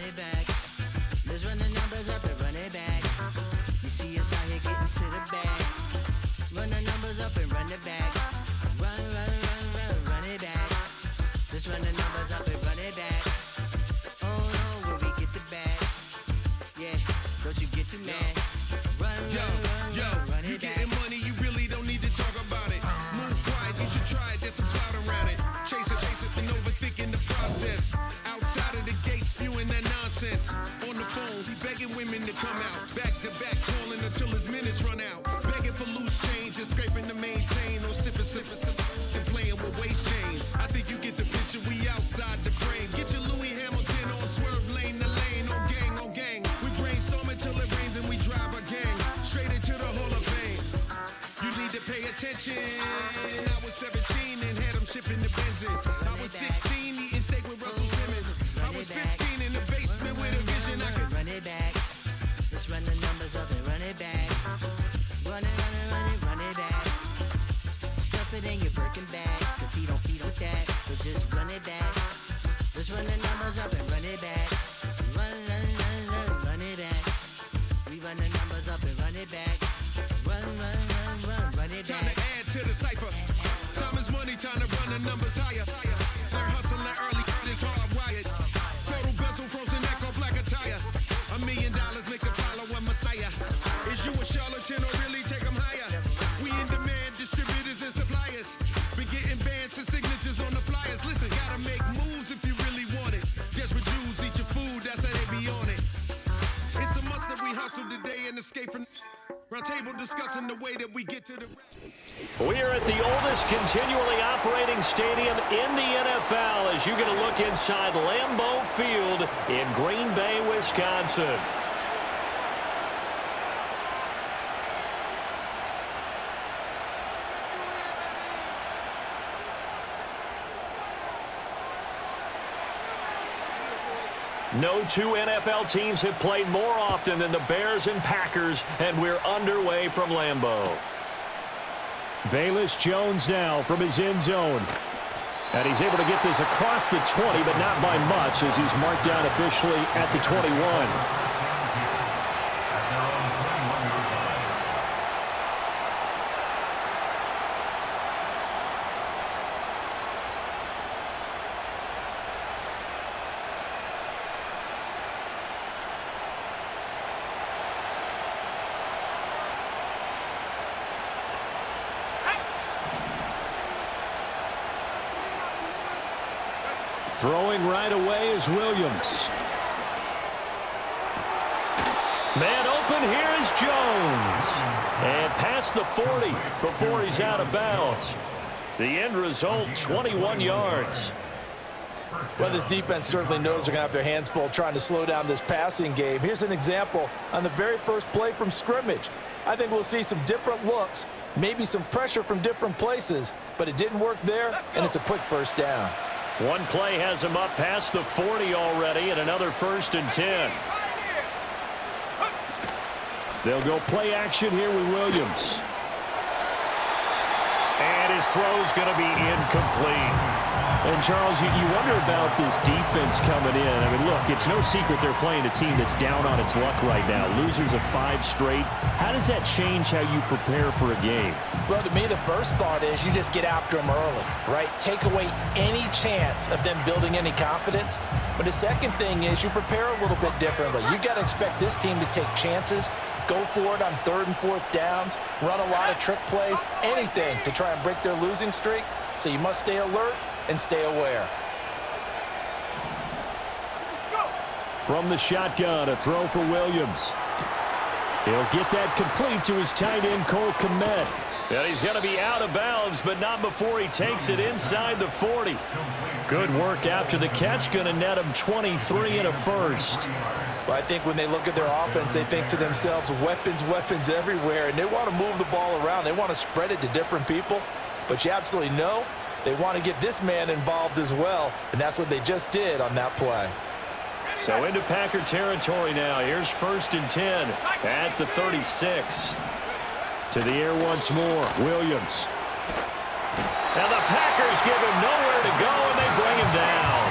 it back. Let's run the numbers up and run it back. You see us out here getting to the bag. Run the numbers up and run it back. Run it back. Let's run the numbers up and run it back. Oh no, when we get the bag. Yeah, don't you get too mad. Run it back. You getting money, you really don't need to talk about it. Move quiet, you should try it, there's some cloud around it. Chase it, and overthinking the process. Outside of the gate, spewing that nonsense. On the phone, he begging women to come out. Back to back, calling until his minutes run out. Begging for loose change and scraping to maintain. Or sipping, and playing with waist chains. I think you get the picture, we outside the frame. Get your Louis Hamilton on swerve lane to lane. On gang. We brainstorm until it rains and we drive our gang straight into the Hall of Fame. You need to pay attention. I was 17 and had them shipping the benzin. I was 16 eating steak with Russell Simmons. I was 15 in the basement with a vision. I could run it back. Let's run the numbers up and run it back. Run it back. Stuff it in your Birkin bag, cause he don't feed with that. So just run it back. Let's run the numbers up and run it back. Run it back. We run the numbers up and run it back. Run it back. Time to add to the cipher. Time is money, time to run the numbers higher. Learn hustling early, it's hardwired. Photo bezel, frozen echo, black attire. $1 million make a follow a messiah. Is you a charlatan or really take them higher? We in demand, distributors and suppliers. Been getting bands and signatures on the flyers. Listen, gotta make moves if you really want it. Desperate Jews eat your food, that's how they be on it. It's a must that we hustle today and escape from round table discussing the way that we get to the... We are at the oldest continually operating stadium in the NFL as you get a look inside Lambeau Field in Green Bay, Wisconsin. No two NFL teams have played more often than the Bears and Packers, and we're underway from Lambeau. Velus Jones now from his end zone. And he's able to get this across the 20, but not by much as he's marked down officially at the 21. Throwing right away is Williams. Man open, here is Jones. And past the 40 before he's out of bounds. The end result, 21 yards. Well, this defense certainly knows they're going to have their hands full trying to slow down this passing game. Here's an example on the very first play from scrimmage. I think we'll see some different looks, maybe some pressure from different places, but it didn't work there, and it's a quick first down. One play has him up past the 40 already, and another 1st and 10. They'll go play action here with Williams. And his throw's going to be incomplete. And, Charles, you wonder about this defense coming in. I mean, look, it's no secret they're playing a team that's down on its luck right now. Losers of 5 straight. How does that change how you prepare for a game? Well, to me, the first thought is you just get after them early, right? Take away any chance of them building any confidence. But the second thing is you prepare a little bit differently. You got to expect this team to take chances, go for it on 3rd and 4th downs, run a lot of trick plays, anything to try and break their losing streak. So you must stay alert and stay aware. From the shotgun, a throw for Williams. He'll get that complete to his tight end, Cole Kmet. And he's going to be out of bounds, but not before he takes it inside the 40. Good work after the catch, going to net him 23 and a first. Well, I think when they look at their offense, they think to themselves, weapons everywhere, and they want to move the ball around. They want to spread it to different people, but you absolutely know they want to get this man involved as well, and that's what they just did on that play. So into Packer territory now. Here's 1st and 10 at the 36. To the air once more, Williams. And the Packers give him nowhere to go, and they bring him down.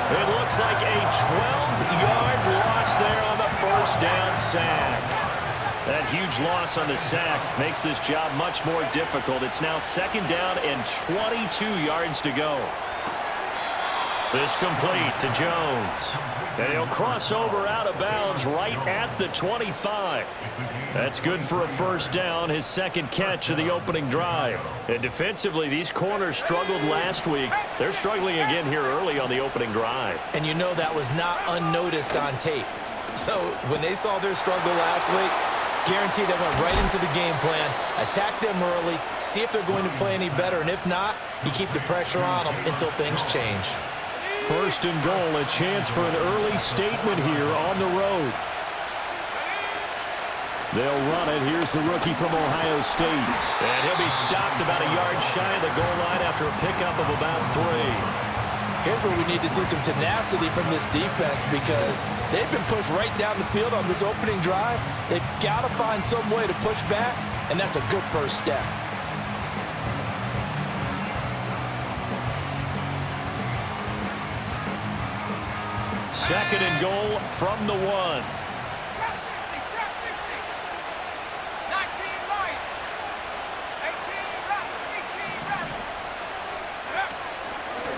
It looks like a 12-yard loss there on the first down sack. That huge loss on the sack makes this job much more difficult. It's now second down and 22 yards to go. This complete to Jones. And he'll cross over out of bounds right at the 25. That's good for a first down, his second catch of the opening drive. And defensively, these corners struggled last week. They're struggling again here early on the opening drive. And you know that was not unnoticed on tape. So when they saw their struggle last week, guaranteed they went right into the game plan, attack them early, see if they're going to play any better, and if not, you keep the pressure on them until things change. First and goal, a chance for an early statement here on the road. They'll run it. Here's the rookie from Ohio State. And he'll be stopped about a yard shy of the goal line after a pickup of about 3. Here's where we need to see some tenacity from this defense because they've been pushed right down the field on this opening drive. They've got to find some way to push back, and that's a good first step. Second and goal from the 1. Trap 60. 19 right. 18 right. 18 right.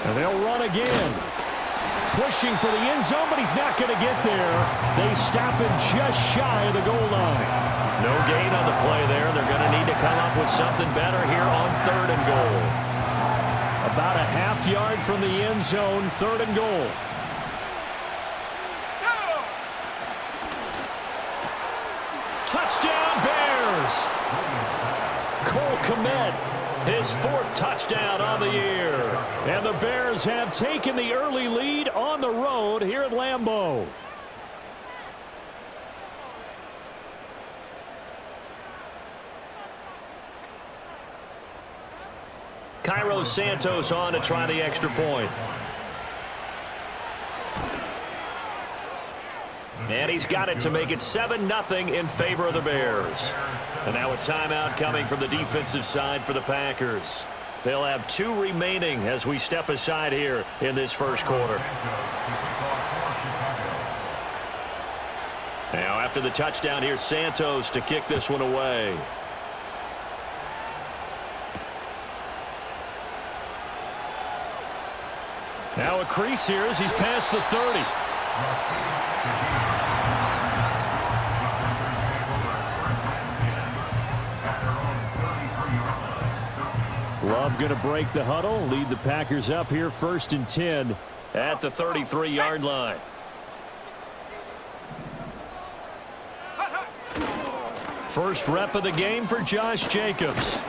And they'll run again. Pushing for the end zone, but he's not going to get there. They stop him just shy of the goal line. No gain on the play there. They're going to need to come up with something better here on third and goal. About a half yard from the end zone, third and goal. Touchdown, Bears! Cole Kmet, his 4th touchdown on the year. And the Bears have taken the early lead on the road here at Lambeau. Cairo Santos on to try the extra point. And he's got it to make it 7-0 in favor of the Bears. And now a timeout coming from the defensive side for the Packers. They'll have 2 remaining as we step aside here in this first quarter. Now after the touchdown, here's Santos to kick this one away. Now a crease here as he's past the 30. Love going to break the huddle, lead the Packers up here 1st and 10 at the 33-yard line. First rep of the game for Josh Jacobs.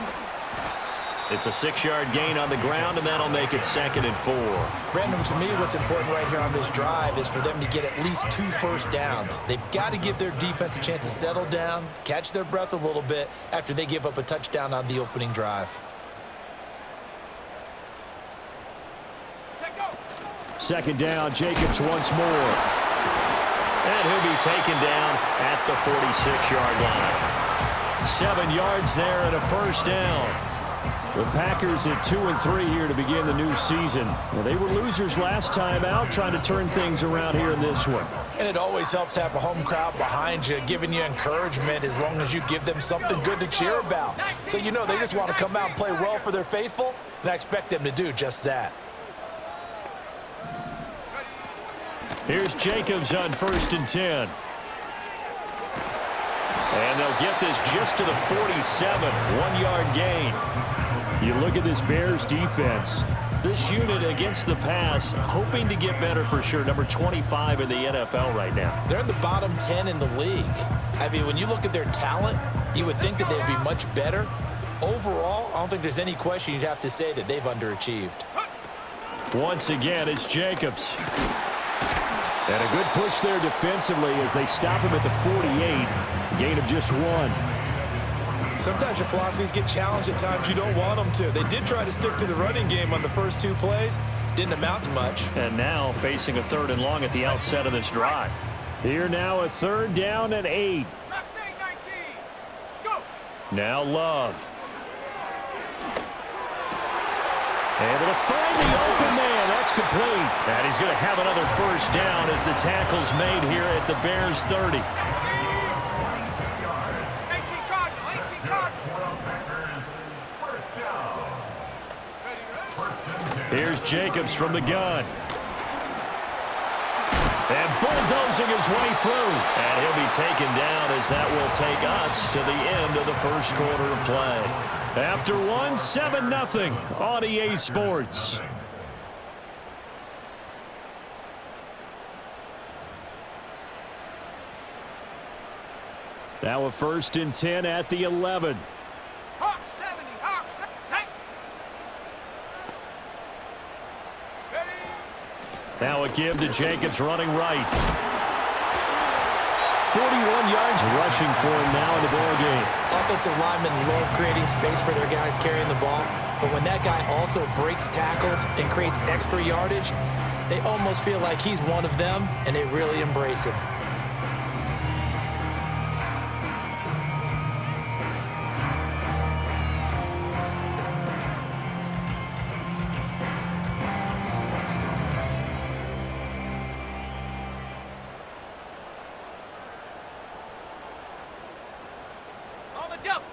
It's a 6-yard gain on the ground, and that'll make it 2nd and 4. Brandon, to me, what's important right here on this drive is for them to get at least 2 first downs. They've got to give their defense a chance to settle down, catch their breath a little bit after they give up a touchdown on the opening drive. Second down, Jacobs once more. And he'll be taken down at the 46-yard line. 7 yards there and a first down. The Packers at 2-3 here to begin the new season. Well, they were losers last time out, trying to turn things around here in this one. And it always helps to have a home crowd behind you, giving you encouragement as long as you give them something good to cheer about. So you know they just want to come out and play well for their faithful, and I expect them to do just that. Here's Jacobs on 1st and 10. And they'll get this just to the 47, 1-yard gain. You look at this Bears defense. This unit against the pass, hoping to get better for sure. Number 25 in the NFL right now. They're in the bottom 10 in the league. I mean, when you look at their talent, you would think that they'd be much better. Overall, I don't think there's any question you'd have to say that they've underachieved. Once again, it's Jacobs. And a good push there defensively as they stop him at the 48. Gain of just 1. Sometimes your philosophies get challenged at times you don't want them to. They did try to stick to the running game on the first 2 plays. Didn't amount to much. And now facing a 3rd and long at the outset of this drive. Here now a 3rd down and 8. Now Love. Able to find the open man. That's complete. And he's going to have another first down as the tackle's made here at the Bears 30. 18 Cardinal, 18 Cardinal. Here's Jacobs from the gun. And bulldozing his way through. And he'll be taken down as that will take us to the end of the first quarter of play. After one, 7-0 on EA Sports. Now a 1st and 10 at the 11. Hawk 70, Hawk 70. Now a give to Jacobs running right. 41 yards rushing for him now in the ball game. Offensive linemen love creating space for their guys carrying the ball, but when that guy also breaks tackles and creates extra yardage, they almost feel like he's one of them, and they really embrace him.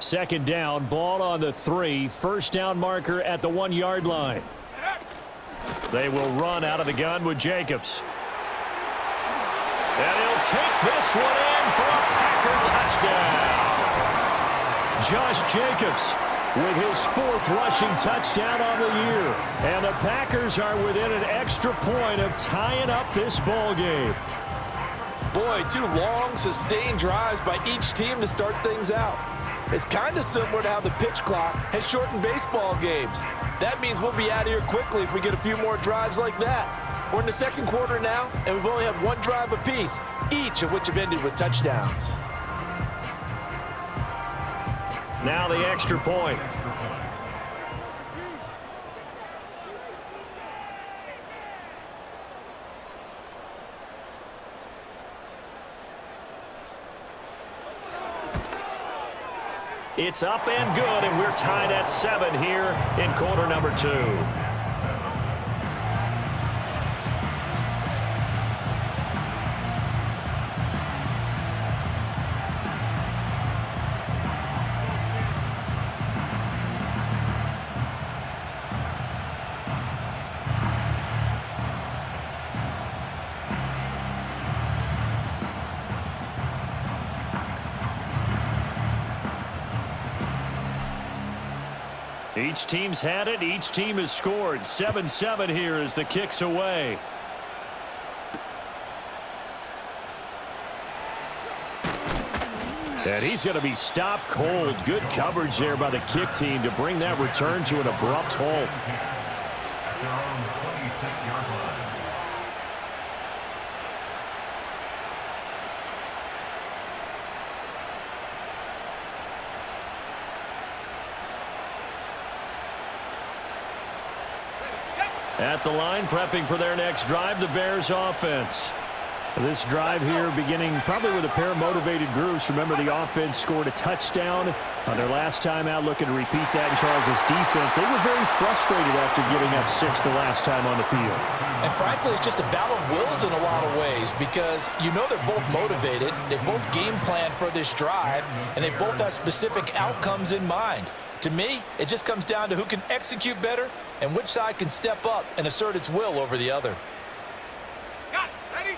Second down, ball on the 3. First down marker at the 1-yard line. They will run out of the gun with Jacobs. And he'll take this one in for a Packer touchdown. Josh Jacobs with his 4th rushing touchdown on the year. And the Packers are within an extra point of tying up this ball game. Boy, 2 long, sustained drives by each team to start things out. It's kind of similar to how the pitch clock has shortened baseball games. That means we'll be out of here quickly if we get a few more drives like that. We're in the second quarter now, and we've only had 1 drive apiece, each of which have ended with touchdowns. Now the extra point. It's up and good, and we're tied at 7 here in quarter number 2. Each team's had it. Each team has scored. 7-7 here as the kick's away. And he's going to be stopped cold. Good coverage there by the kick team to bring that return to an abrupt halt. At the line, prepping for their next drive, the Bears offense. This drive here beginning probably with a pair of motivated groups. Remember, the offense scored a touchdown on their last time out, looking to repeat that in Charles' defense. They were very frustrated after giving up 6 the last time on the field. And frankly, it's just a battle of wills in a lot of ways because you know they're both motivated, they both game plan for this drive, and they both have specific outcomes in mind. To me, it just comes down to who can execute better and which side can step up and assert its will over the other.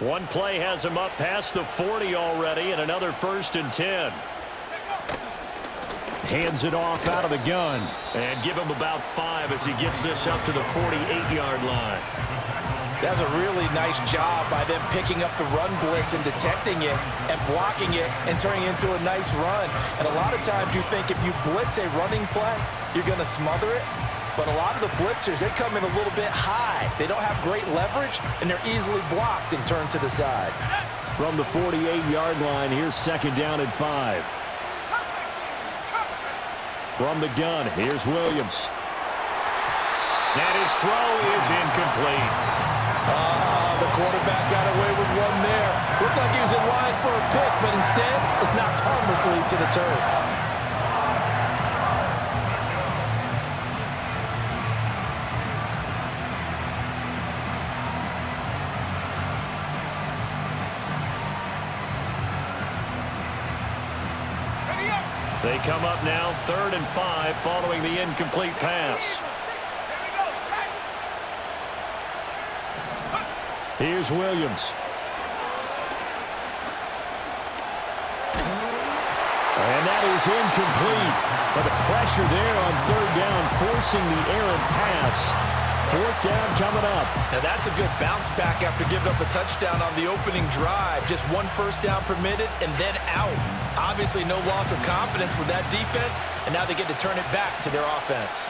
One play has him up past the 40 already, and another 1st and 10. Hands it off out of the gun. And give him about 5 as he gets this up to the 48-yard line. That's a really nice job by them picking up the run blitz and detecting it and blocking it and turning it into a nice run. And a lot of times you think if you blitz a running play, you're going to smother it. But a lot of the blitzers, they come in a little bit high. They don't have great leverage, and they're easily blocked and turned to the side. From the 48-yard line, here's 2nd down and 5. From the gun, here's Williams. And his throw is incomplete. The quarterback got away with one there. Looked like he was in line for a pick, but instead, it's knocked harmlessly to the turf. They come up now 3rd and 5 following the incomplete pass. Here's Williams. And that is incomplete. But the pressure there on 3rd down, forcing the errant pass. 4th down coming up. Now that's a good bounce back after giving up a touchdown on the opening drive. Just 1 first down permitted and then out. Obviously no loss of confidence with that defense, and now they get to turn it back to their offense.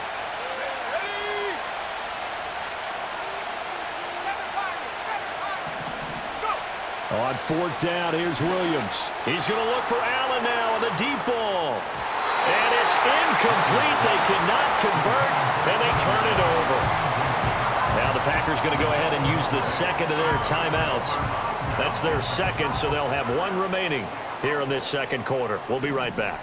On 4th down, here's Williams. He's going to look for Allen now on the deep ball. And it's incomplete. They cannot convert, and they turn it over. Now the Packers going to go ahead and use the second of their timeouts. That's their second, so they'll have 1 remaining here in this second quarter. We'll be right back.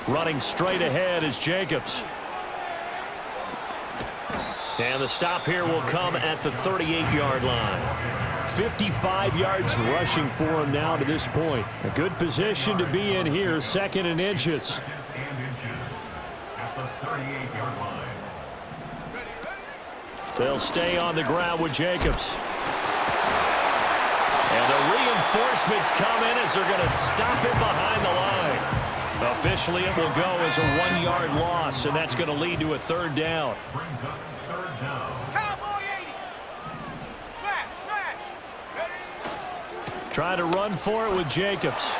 Running straight ahead is Jacobs. And the stop here will come at the 38-yard line. 55 yards rushing for him now to this point. A good position to be in here, 2nd and inches. They'll stay on the ground with Jacobs. And the reinforcements come in as they're going to stop him behind the line. Officially, it will go as a 1-yard loss, and that's going to lead to a 3rd down. Trying to run for it with Jacobs.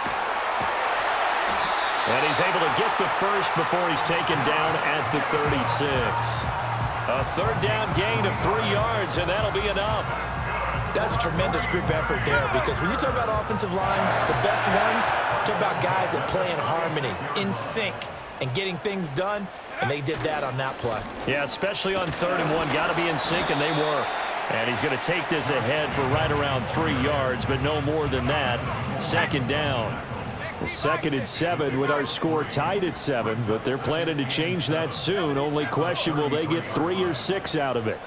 And he's able to get the first before he's taken down at the 36. A 3rd down gain of 3 yards, and that'll be enough. That's a tremendous group effort there, because when you talk about offensive lines, the best ones, talk about guys that play in harmony, in sync, and getting things done, and they did that on that play. Yeah, especially on 3rd and 1. Got to be in sync, and they were. And he's going to take this ahead for right around 3 yards, but no more than that. 2nd down. The 2nd and 7 with our score tied at 7, but they're planning to change that soon. Only question, will they get 3 or 6 out of it?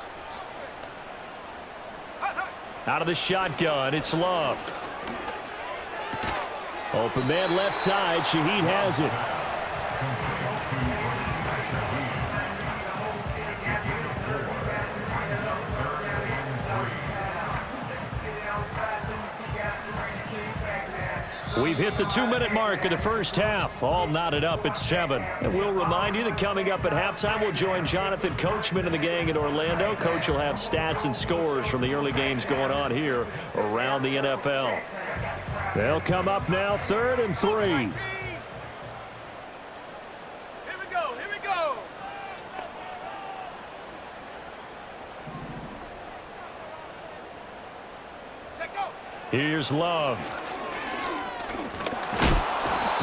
Out of the shotgun, it's Love. Open man left side, Shaheed has it. We've hit the 2-minute mark of the first half. All knotted up at 7. And we'll remind you that coming up at halftime, we'll join Jonathan Coachman and the gang in Orlando. Coach will have stats and scores from the early games going on here around the NFL. They'll come up now 3rd and 3. Here we go, here we go. Check go. Here's Love.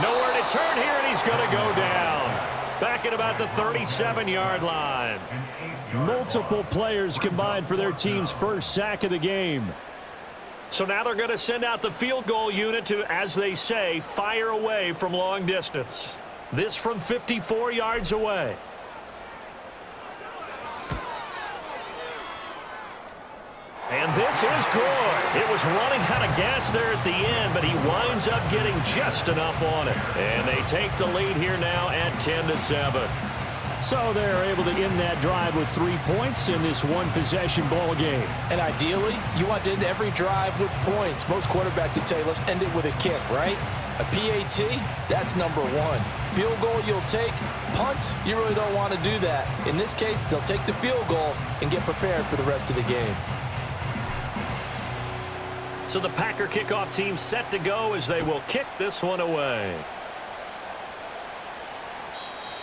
Nowhere to turn here, and he's going to go down. Back at about the 37-yard line. Multiple players combined for their team's first sack of the game. So now they're going to send out the field goal unit to, as they say, fire away from long distance. This from 54 yards away. And this is good. It was running out of gas there at the end, but he winds up getting just enough on it. And they take the lead here now at 10-7. So they're able to end that drive with 3 points in this one-possession ball game. And ideally, you want to end every drive with points. Most quarterbacks would tell you, let's end it with a kick, right? A PAT, that's number 1. Field goal you'll take. Punts, you really don't want to do that. In this case, they'll take the field goal and get prepared for the rest of the game. So the Packer kickoff team set to go as they will kick this one away.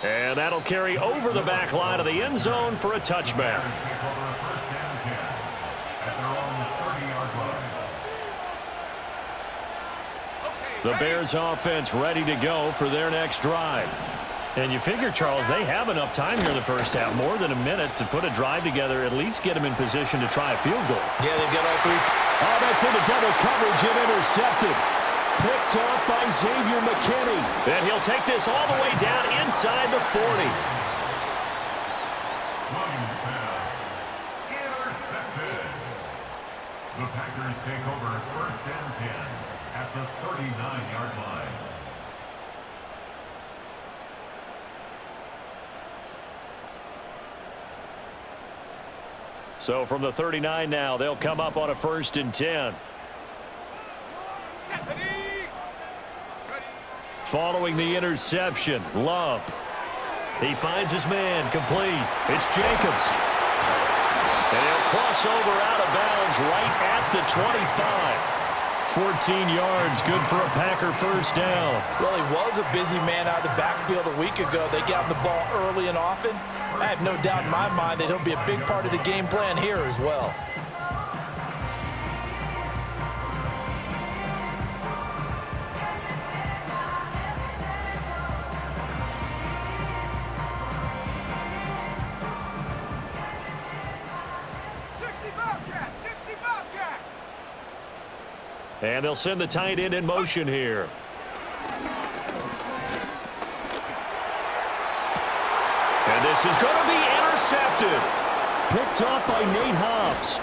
And that'll carry over the back line of the end zone for a touchback. The Bears offense ready to go for their next drive. And you figure, Charles, they have enough time here in the first half, more than a minute, to put a drive together, at least get them in position to try a field goal. Yeah, they've got all 3. Oh, that's into double coverage and intercepted. Picked off by Xavier McKinney. And he'll take this all the way down inside the 40. Intercepted. The Packers take over 1st and 10 at the 39-yard line. So from the 39 now, they'll come up on a 1st and 10. Following the interception, Love. He finds his man, complete. It's Jacobs. And he'll cross over out of bounds right at the 25. 14 yards, good for a Packer 1st down. Well, he was a busy man out of the backfield a week ago. They got him the ball early and often. I have no doubt in my mind that he'll be a big part of the game plan here as well. And they'll send the tight end in motion here. And this is going to be intercepted. Picked off by Nate Hobbs.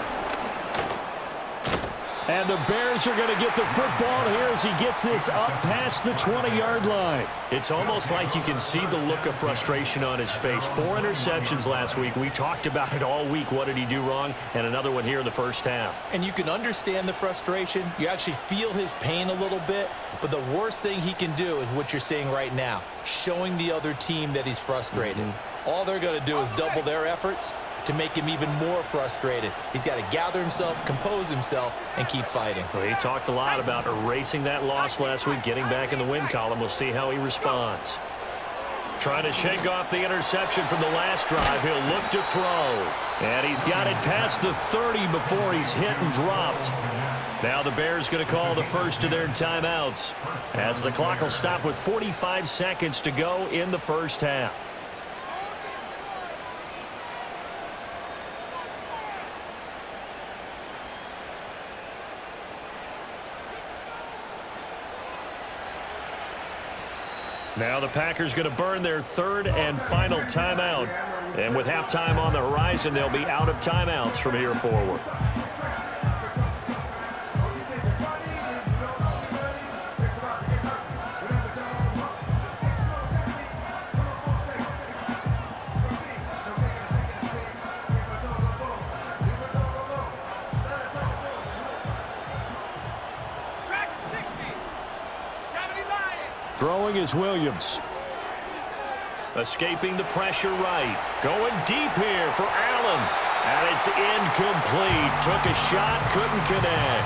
And the Bears are going to get the football here as he gets this up past the 20-yard line. It's almost like you can see the look of frustration on his face. 4 interceptions last week. We talked about it all week. What did he do wrong? And another one here in the 1st half. And you can understand the frustration. You actually feel his pain a little bit. But the worst thing he can do is what you're seeing right now, showing the other team that he's frustrated. All they're going to do is double their efforts to make him even more frustrated. He's got to gather himself, compose himself, and keep fighting. Well, he talked a lot about erasing that loss last week, getting back in the win column. We'll see how he responds. Trying to shake off the interception from the last drive. He'll look to throw. And he's got it past the 30 before he's hit and dropped. Now the Bears going to call the first of their timeouts as the clock will stop with 45 seconds to go in the 1st half. Now the Packers going to burn their 3rd and final timeout. And with halftime on the horizon, they'll be out of timeouts from here forward. Throwing is Williams. Escaping the pressure right. Going deep here for Allen. And it's incomplete. Took a shot, couldn't connect.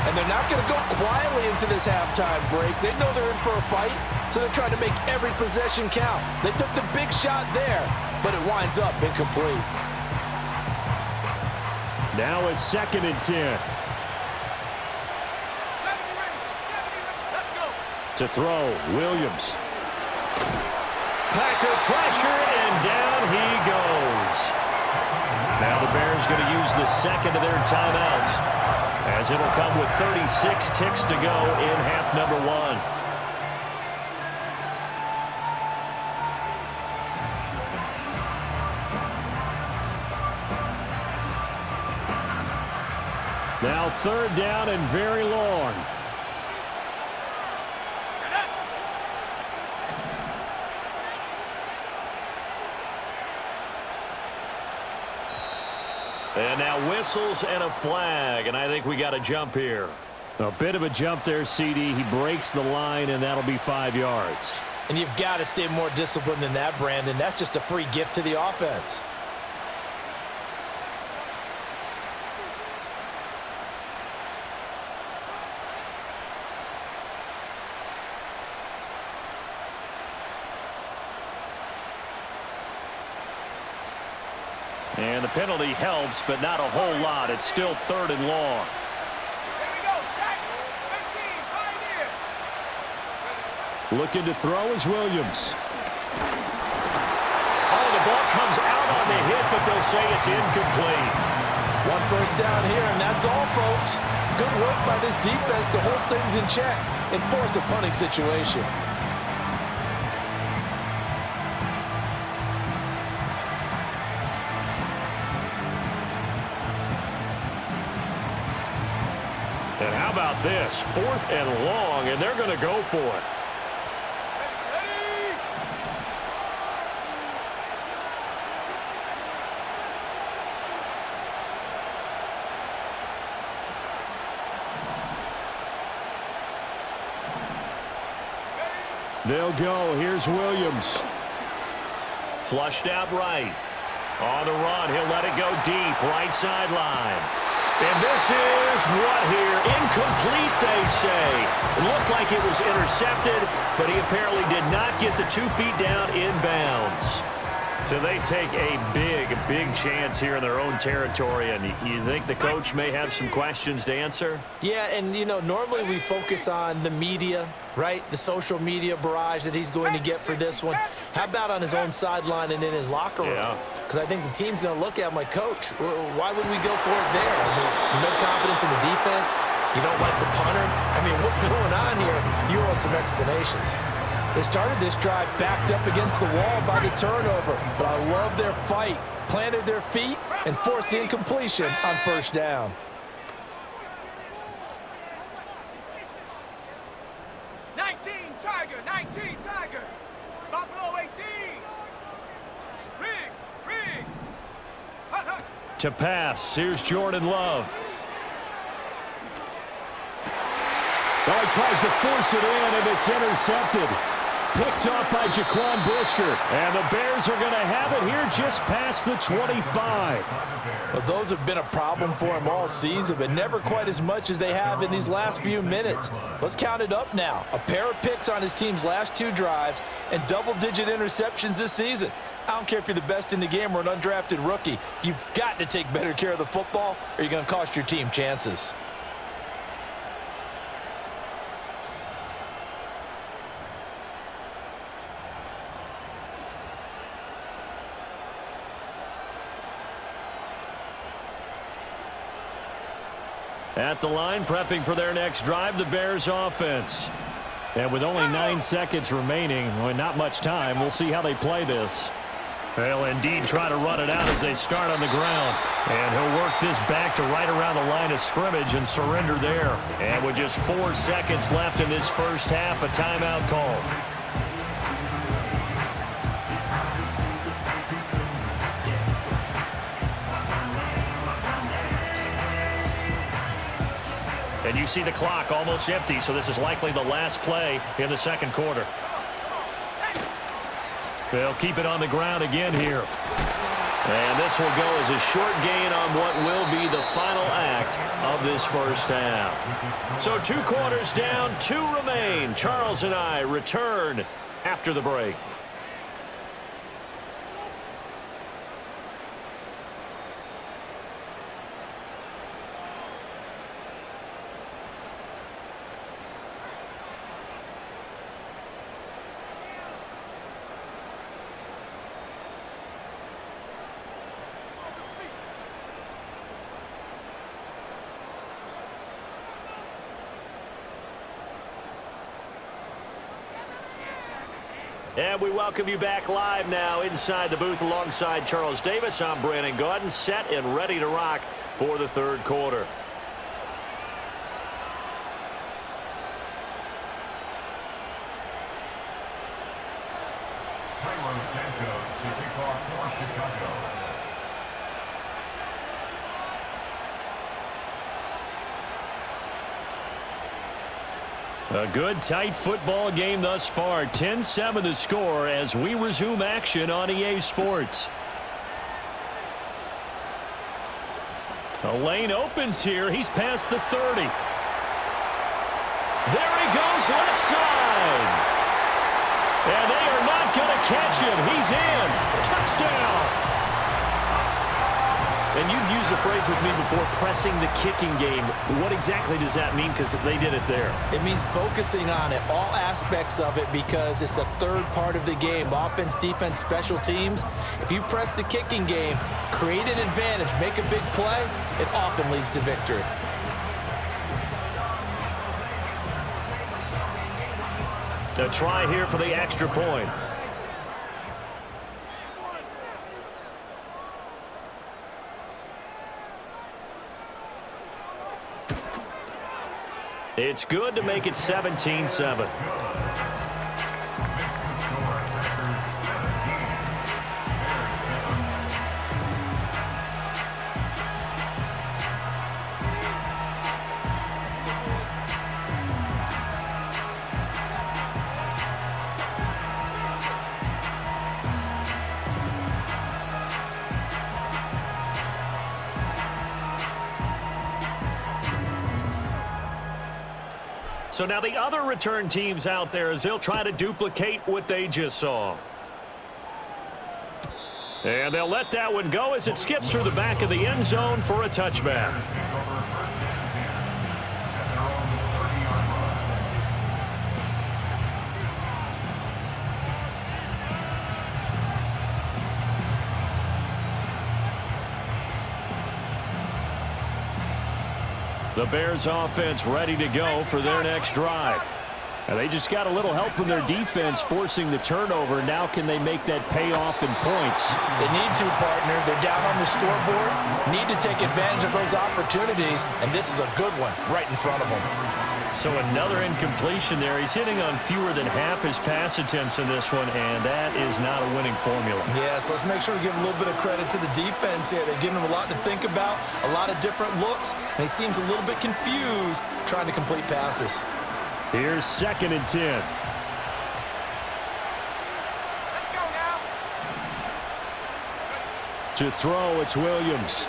And they're not going to go quietly into this halftime break. They know they're in for a fight, so they're trying to make every possession count. They took the big shot there, but it winds up incomplete. Now a 2nd and 10. To throw, Williams. Packer pressure, and down he goes. Now the Bears going to use the 2nd of their timeouts, as it'll come with 36 ticks to go in half number 1. Now 3rd down and very long. And now whistles and a flag, and I think we got a jump here. A bit of a jump there, CD. He breaks the line, and that'll be 5 yards. And you've got to stay more disciplined than that, Brandon. That's just a free gift to the offense. And the penalty helps, but not a whole lot. It's still 3rd and long. Looking to throw is Williams. Oh, the ball comes out on the hit, but they'll say it's incomplete. 1 first down here, and that's all, folks. Good work by this defense to hold things in check and force a punting situation. And how about this? 4th and long, and they're going to go for it. They'll go. Here's Williams. Flushed out right. On the run, he'll let it go deep, right sideline. And this is what here? Incomplete, they say. It looked like it was intercepted, but he apparently did not get the 2 feet down in bounds. So they take a big chance here in their own territory, and you think the coach may have some questions to answer? Yeah, and, you know, normally we focus on the media, right? The social media barrage that he's going to get for this one. How about on his own sideline and in his locker room? Yeah. Because I think the team's going to look at him like, Coach, why would we go for it there? I mean, no confidence in the defense. You don't like the punter. I mean, what's going on here? You owe some explanations. They started this drive backed up against the wall by the turnover, but I love their fight. Planted their feet and forced the incompletion on first down. Nineteen Tiger. Buffalo 18. Riggs. Hut. To pass, here's Jordan Love. Well, he tries to force it in, and it's intercepted. Picked off by Jaquan Brisker. And the Bears are going to have it here just past the 25. Well, those have been a problem for him all season, but never quite as much as they have in these last few minutes. Let's count it up now. A pair of picks on his team's last 2 drives and double-digit interceptions this season. I don't care if you're the best in the game or an undrafted rookie. You've got to take better care of the football, or you're going to cost your team chances. At the line, prepping for their next drive, the Bears offense. And with only 9 seconds remaining, well, not much time, we'll see how they play this. They'll indeed try to run it out as they start on the ground. And he'll work this back to right around the line of scrimmage and surrender there. And with just 4 seconds left in this first half, a timeout call. And you see the clock almost empty, so this is likely the last play in the second quarter. They'll keep it on the ground again here. And this will go as a short gain on what will be the final act of this first half. So 2 quarters down, 2 remain. Charles and I return after the break. And we welcome you back live now inside the booth alongside Charles Davis. I'm Brandon Gaudin, set and ready to rock for the third quarter. A good, tight football game thus far. 10-7 the score as we resume action on EA Sports. A lane opens here. He's past the 30. There he goes, left side. And they are not going to catch him. He's in. Touchdown. And you've used the phrase with me before, pressing the kicking game. What exactly does that mean? Because they did it there. It means focusing on it, all aspects of it, because it's the third part of the game. Offense, defense, special teams. If you press the kicking game, create an advantage, make a big play, it often leads to victory. A try here for the extra point. It's good to make it 17-7. So now the other return teams out there as they'll try to duplicate what they just saw. And they'll let that one go as it skips through the back of the end zone for a touchback. The Bears offense ready to go for their next drive. And they just got a little help from their defense forcing the turnover. Now can they make that pay off in points? They need to, partner. They're down on the scoreboard. Need to take advantage of those opportunities, and this is a good one right in front of them. So another incompletion there. He's hitting on fewer than half his pass attempts in this one, and that is not a winning formula. Yes, let's make sure we give a little bit of credit to the defense here. They're giving him a lot to think about, a lot of different looks, and he seems a little bit confused trying to complete passes. Here's 2nd and 10. Let's go now. To throw, it's Williams.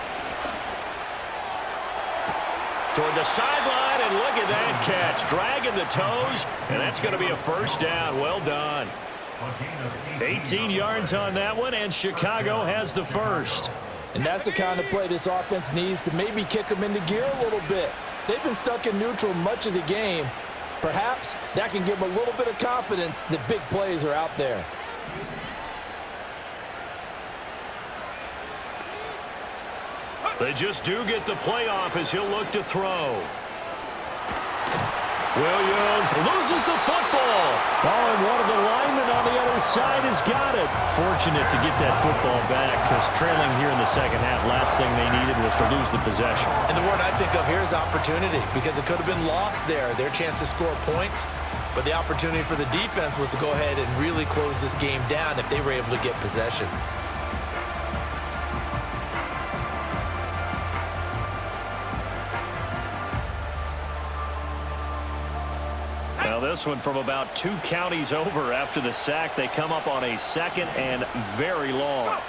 Toward the sideline, and look at that catch. Dragging the toes, and that's going to be a first down. Well done. 18 yards on that one, and Chicago has the first. And that's the kind of play this offense needs to maybe kick them into gear a little bit. They've been stuck in neutral much of the game. Perhaps that can give them a little bit of confidence that big plays are out there. They just do get the playoff as he'll look to throw. Williams loses the football. Oh, and one of the linemen on the other side has got it. Fortunate to get that football back because trailing here in the second half, last thing they needed was to lose the possession. And the word I think of here is opportunity because it could have been lost there, their chance to score points. But the opportunity for the defense was to go ahead and really close this game down if they were able to get possession. Now this one from about 2 counties over after the sack. They come up on a 2nd and very long.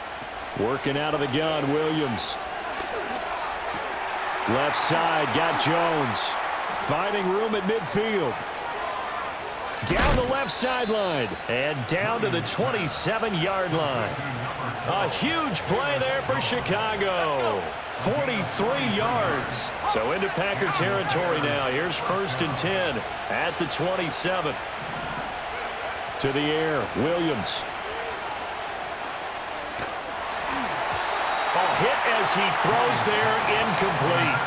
Working out of the gun, Williams. Left side, got Jones. Finding room at midfield. Down the left sideline and down to the 27-yard line. A huge play there for Chicago. 43 yards. So into Packer territory now. Here's 1st and 10 at the 27. To the air, Williams. Hit as he throws there, incomplete.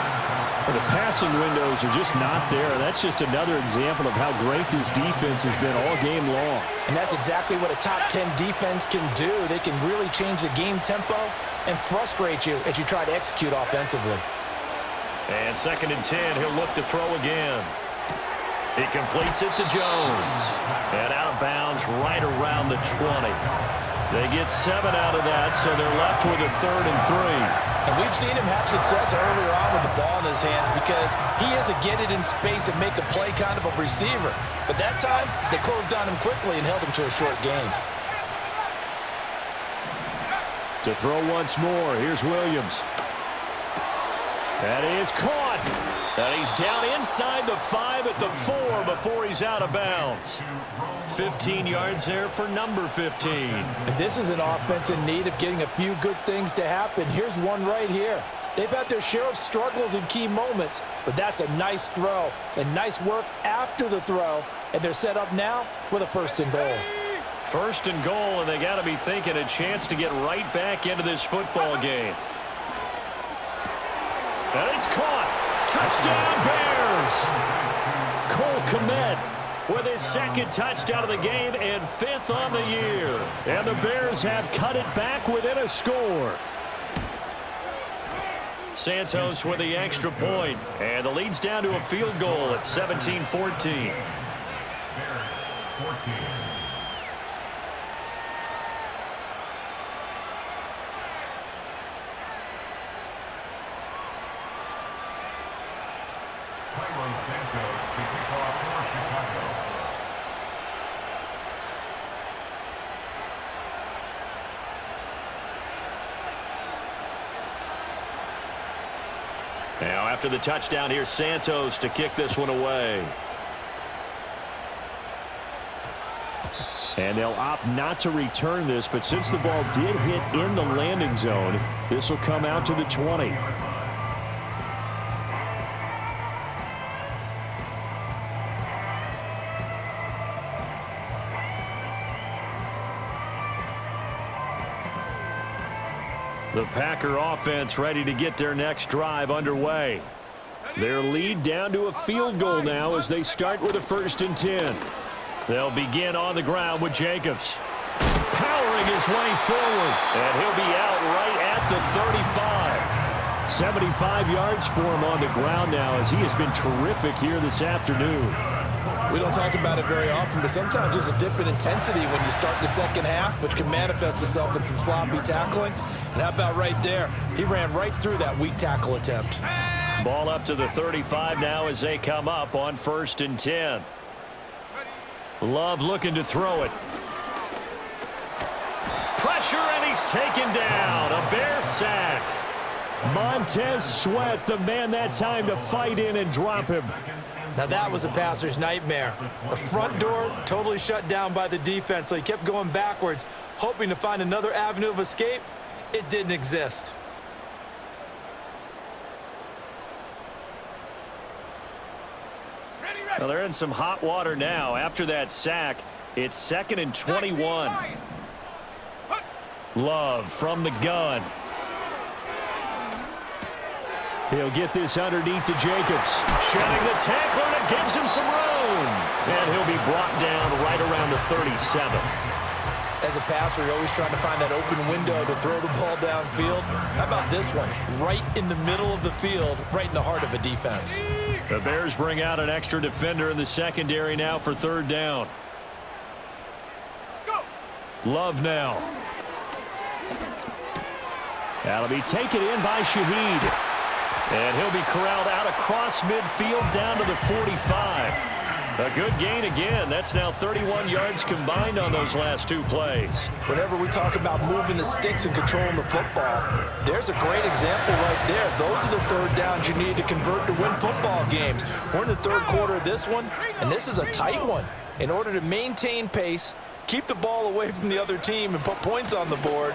Well, the passing windows are just not there. That's just another example of how great this defense has been all game long. And that's exactly what a top 10 defense can do. They can really change the game tempo and frustrate you as you try to execute offensively. And 2nd and 10, he'll look to throw again. He completes it to Jones. And out of bounds right around the 20. They get 7 out of that, so they're left with a 3rd and 3. And we've seen him have success earlier on with the ball in his hands because he is a get it in space and make a play kind of a receiver. But that time, they closed on him quickly and held him to a short gain. To throw once more, here's Williams. That is caught. And he's down inside the 5 at the 4 before he's out of bounds. 15 yards there for number 15. And this is an offense in need of getting a few good things to happen. Here's one right here. They've had their share of struggles in key moments, but that's a nice throw and nice work after the throw. And they're set up now with a 1st and goal. 1st and goal, and they got to be thinking a chance to get right back into this football game. And it's caught. Touchdown, Bears. Cole Kmet with his 2nd touchdown of the game and 5th on the year. And the Bears have cut it back within a score. Santos with the extra point, and the lead's down to a field goal at 17-14. Now after the touchdown, here's Santos to kick this one away. And they'll opt not to return this, but since the ball did hit in the landing zone, this will come out to the 20. The Packer offense ready to get their next drive underway. Their lead down to a field goal now as they start with a 1st and 10. They'll begin on the ground with Jacobs. Powering his way forward, and he'll be out right at the 35. 75 yards for him on the ground now as he has been terrific here this afternoon. We don't talk about it very often, but sometimes there's a dip in intensity when you start the second half, which can manifest itself in some sloppy tackling. And how about right there? He ran right through that weak tackle attempt. Ball up to the 35 now as they come up on 1st and 10. Love looking to throw it. Pressure, and he's taken down. A Bear sack. Montez Sweat, the man that time to fight in and drop him. Now that was a passer's nightmare. The front door totally shut down by the defense, so he kept going backwards, hoping to find another avenue of escape. It didn't exist. Well, they're in some hot water now. After that sack, it's 2nd and 21. Love from the gun. He'll get this underneath to Jacobs. Shedding the tackler, and it gives him some room. And he'll be brought down right around the 37. As a passer, you're always trying to find that open window to throw the ball downfield. How about this one? Right in the middle of the field, right in the heart of a defense. The Bears bring out an extra defender in the secondary now for 3rd down. Love now. That'll be taken in by Shaheed. And he'll be corralled out across midfield down to the 45. A good gain again. That's now 31 yards combined on those last 2 plays. Whenever we talk about moving the sticks and controlling the football, there's a great example right there. Those are the 3rd downs you need to convert to win football games. We're in the 3rd quarter of this one, and this is a tight one. In order to maintain pace, keep the ball away from the other team, and put points on the board,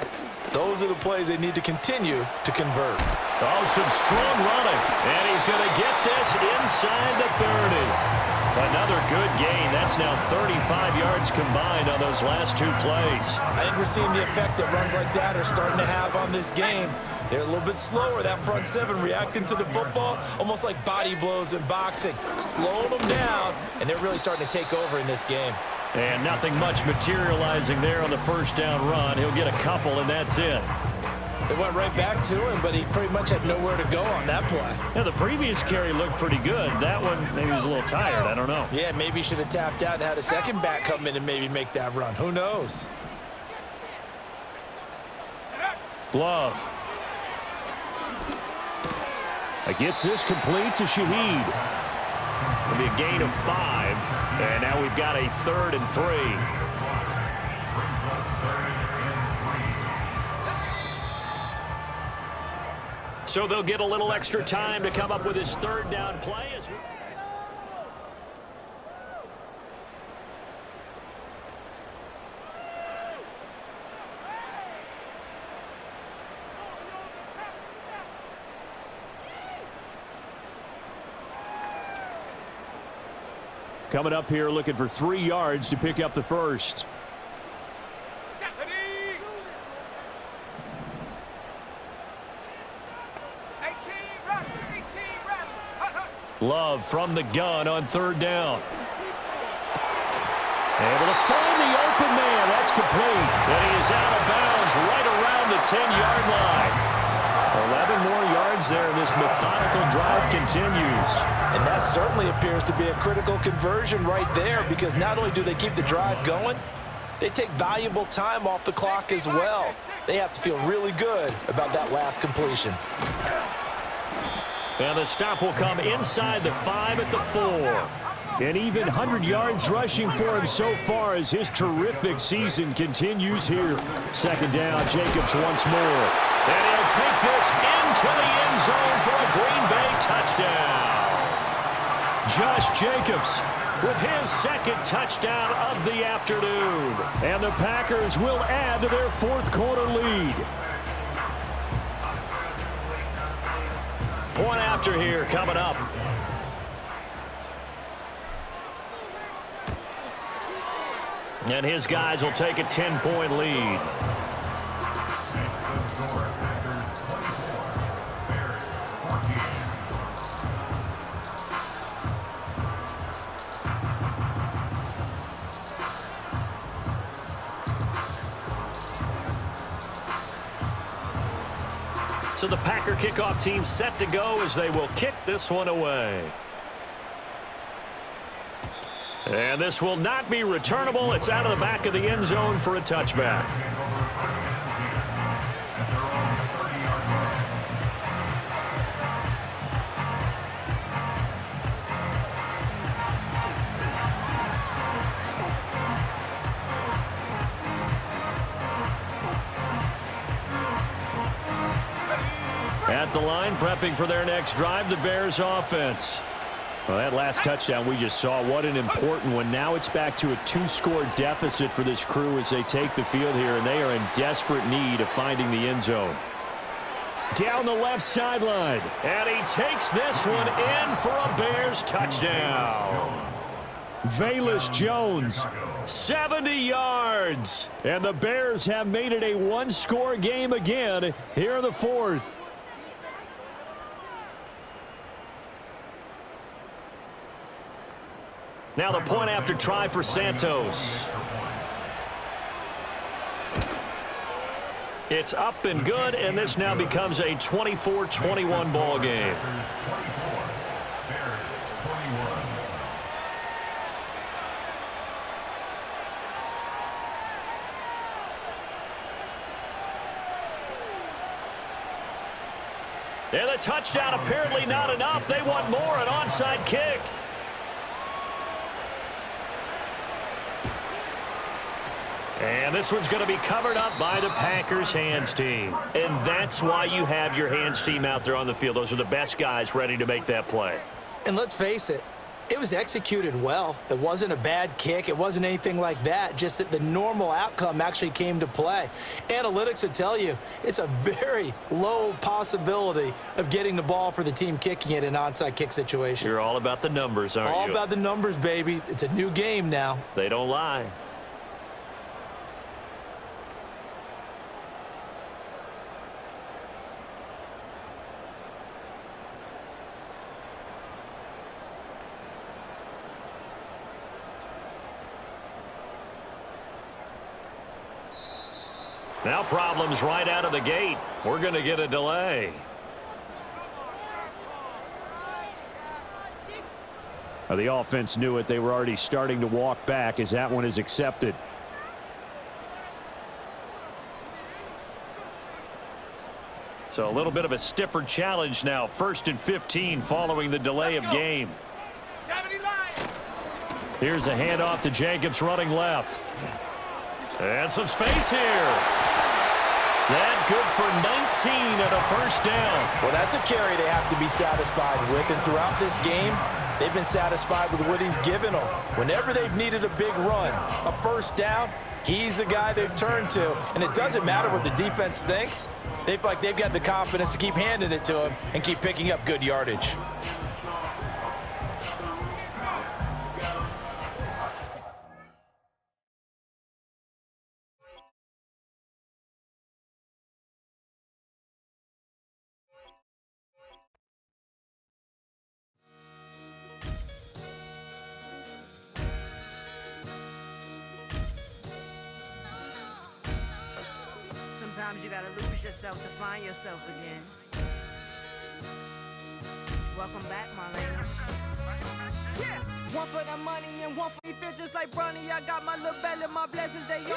those are the plays they need to continue to convert. Oh, some strong running. And he's going to get this inside the 30. Another good gain. That's now 35 yards combined on those last 2 plays. I think we're seeing the effect that runs like that are starting to have on this game. They're a little bit slower, that front 7 reacting to the football, almost like body blows in boxing, slowing them down, and they're really starting to take over in this game. And nothing much materializing there on the 1st down run. He'll get a couple, and that's it. They went right back to him, but he pretty much had nowhere to go on that play. Yeah, the previous carry looked pretty good. That one, maybe he was a little tired. I don't know. Yeah, maybe he should have tapped out and had a second back come in and maybe make that run. Who knows? Love. Gets this complete to Shaheed. It'll be a gain of 5. And now we've got a 3rd and 3. So they'll get a little extra time to come up with his 3rd down play. Coming up here looking for 3 yards to pick up the 1st. Love from the gun on 3rd down. Able to find the open man. That's complete. And he is out of bounds right around the 10-yard line. 11 more yards there. This methodical drive continues. And that certainly appears to be a critical conversion right there, because not only do they keep the drive going, they take valuable time off the clock as well. They have to feel really good about that last completion. And the stop will come inside the 5 at the 4. And even 100 yards rushing for him so far as his terrific season continues here. 2nd down, Jacobs once more. And he'll take this into the end zone for a Green Bay touchdown. Josh Jacobs with his second touchdown of the afternoon. And the Packers will add to their fourth quarter lead. Point after here coming up. And his guys will take a 10-point lead. So the Packer kickoff team set to go as they will kick this one away. And this will not be returnable. It's out of the back of the end zone for a touchback. At the line, prepping for their next drive, the Bears offense. Well, that last touchdown we just saw, what an important one. Now it's back to a 2-score deficit for this crew as they take the field here, and they are in desperate need of finding the end zone. Down the left sideline, and he takes this one in for a Bears touchdown. Velus Jones, 70 yards. And the Bears have made it a 1-score game again here in the fourth. Now the point after try for Santos. It's up and good, and this now becomes a 24-21 ball game. And the touchdown apparently not enough. They want more, an onside kick. And this one's going to be covered up by the Packers hands team. And that's why you have your hands team out there on the field. Those are the best guys ready to make that play. And let's face it, it was executed well. It wasn't a bad kick. It wasn't anything like that. Just that the normal outcome actually came to play. Analytics will tell you it's a very low possibility of getting the ball for the team kicking it in an onside kick situation. You're all about the numbers, aren't you? All about the numbers, baby. It's a new game now. They don't lie. Now problems right out of the gate. We're going to get a delay. Now the offense knew it. They were already starting to walk back as that one is accepted. So a little bit of a stiffer challenge now. 1st and 15 following the delay of game. Here's a handoff to Jacobs running left. And some space here. That good for 19 and a first down. Well, that's a carry they have to be satisfied with. And throughout this game, they've been satisfied with what he's given them. Whenever they've needed a big run, a first down, he's the guy they've turned to. And it doesn't matter what the defense thinks. They feel like they've got the confidence to keep handing it to him and keep picking up good yardage. Sometimes you gotta lose yourself to find yourself again. Welcome back, my lady. One for the money and one for the just like Bronny. I got my little belly, my blessings, they